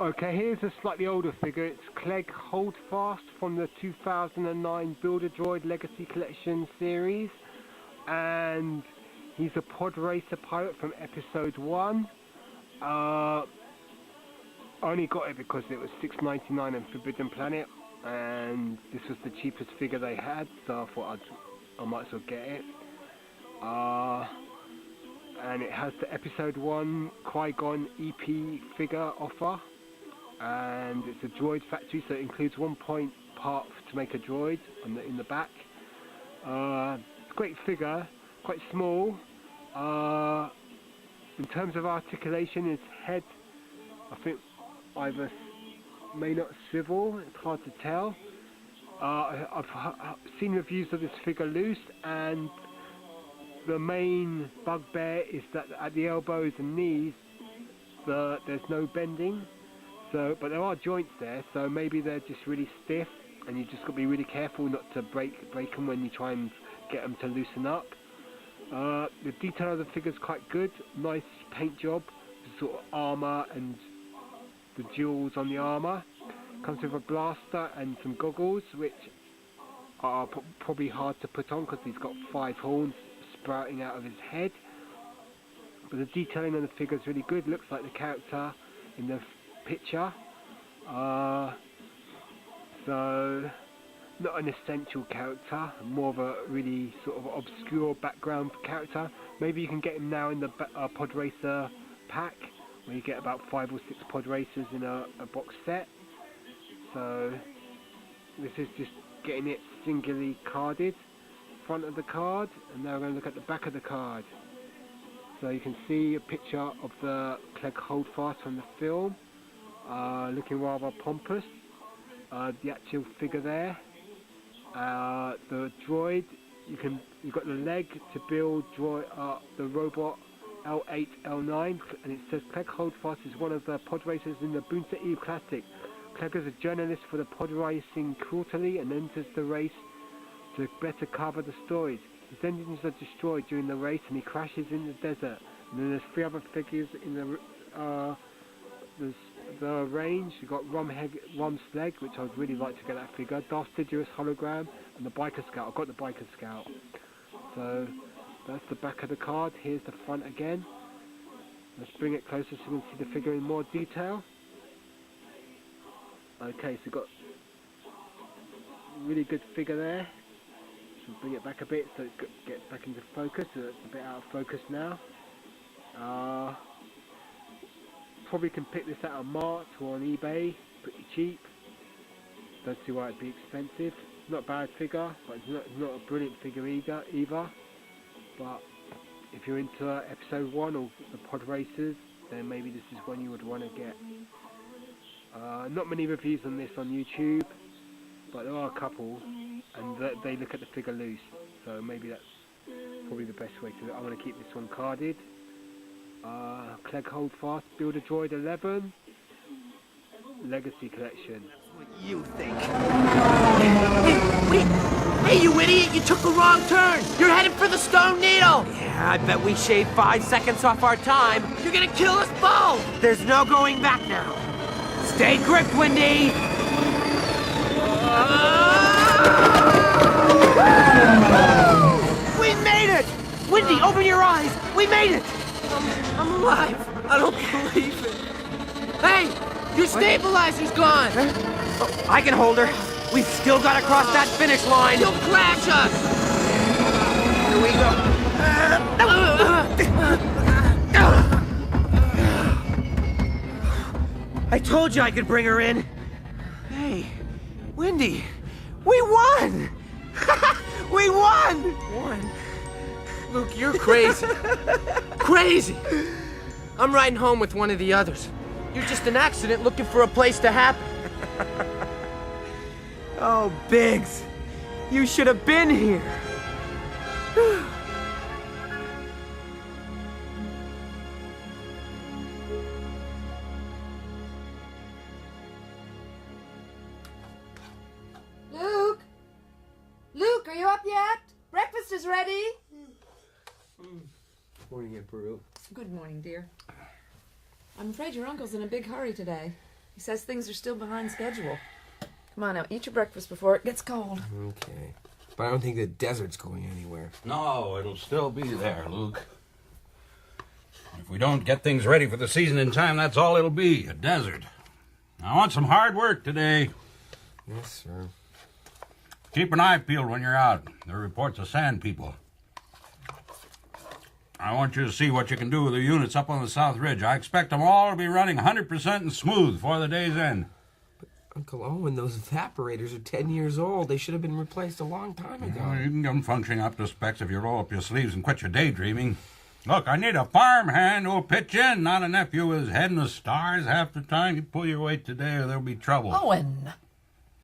Okay, here's a slightly older figure. It's Clegg Holdfast from the 2009 Build-A-Droid Legacy Collection series. And he's a pod racer pilot from episode 1. I only got it because it was $6.99 on Forbidden Planet. And this was the cheapest figure they had, so I thought I might as well get it. And it has the episode 1 Qui-Gon EP figure offer. And it's a droid factory, so it includes 1 point part to make a droid in the back. Great figure, quite small. In terms of articulation, his head, I think, either may not swivel. It's hard to tell. I've seen reviews of this figure loose, and the main bugbear is that at the elbows and knees, there's no bending. But there are joints there, so maybe they're just really stiff, and you just got to be really careful not to break them when you try and get them to loosen up. The detail of the figure is quite good. Nice paint job, sort of armour and the jewels on the armour. Comes with a blaster and some goggles, which are probably hard to put on because he's got 5 horns sprouting out of his head. But the detailing on the figure is really good. Looks like the character in the picture. So not an essential character, more of a really sort of obscure background character. Maybe you can get him now in the pod racer pack, where you get about 5 or 6 pod racers in a box set. So this is just getting it singularly carded, front of the card, and now we're going to look at the back of the card. So you can see a picture of the Clegg Holdfast from the film, looking rather pompous. The actual figure there, the droid, you've got the leg to build the robot L8, L9, and it says Clegg Holdfast is one of the pod racers in the Boonsa Eve Classic. Clegg is a journalist for the Pod Racing Quarterly and enters the race to better cover the stories. His engines are destroyed during the race and he crashes in the desert. And then there's 3 other figures in the range. You've got Rum's Leg, which I'd really like to get that figure. Darth Sidious hologram and the Biker Scout. I've got the Biker Scout. So that's the back of the card. Here's the front again. Let's bring it closer so we can see the figure in more detail. Okay, so we've got a really good figure there. So bring it back a bit so it gets back into focus. So it's a bit out of focus now. Probably can pick this out on Mart or on eBay, pretty cheap. Don't see why it'd be expensive. Not a bad figure, but it's not a brilliant figure either. But if you're into episode 1 or the pod racers, then maybe this is one you would want to get. Not many reviews on this on YouTube, but there are a couple, and they look at the figure loose, so maybe that's probably the best way to do it. I'm going to keep this one carded. Clegg Holdfast, Build-A-Droid 11, Legacy Collection. What you think? Hey, you idiot! You took the wrong turn! You're headed for the Stone Needle! Yeah, I bet we shaved 5 seconds off our time. You're gonna kill us both! There's no going back now. Stay gripped, Wendy! We made it! Wendy, open your eyes! We made it! I'm alive! I don't believe it! Hey! Your stabilizer's gone! Oh, I can hold her. We've still got to cross that finish line. You'll crash us! Here we go. I told you I could bring her in. Hey, Wendy, we won! We won! Won? Luke, you're crazy. Crazy! I'm riding home with one of the others. You're just an accident looking for a place to happen. Oh, Biggs, you should have been here. Luke? Luke, are you up yet? Breakfast is ready. Morning, Emperor. Good morning, dear. I'm afraid your uncle's in a big hurry today. He says things are still behind schedule. Come on now, eat your breakfast before it gets cold. Okay. But I don't think the desert's going anywhere. No, it'll still be there, Luke. If we don't get things ready for the season in time, that's all it'll be, a desert. I want some hard work today. Yes, sir. Keep an eye peeled when you're out. There are reports of sand people. I want you to see what you can do with the units up on the South Ridge. I expect them all to be running 100% and smooth before the day's end. Uncle Owen, those evaporators are 10 years old. They should have been replaced a long time ago. Well, you can get them functioning up to specs if you roll up your sleeves and quit your daydreaming. Look, I need a farmhand who'll pitch in, not a nephew with his head in the stars half the time. You pull your weight today or there'll be trouble. Owen!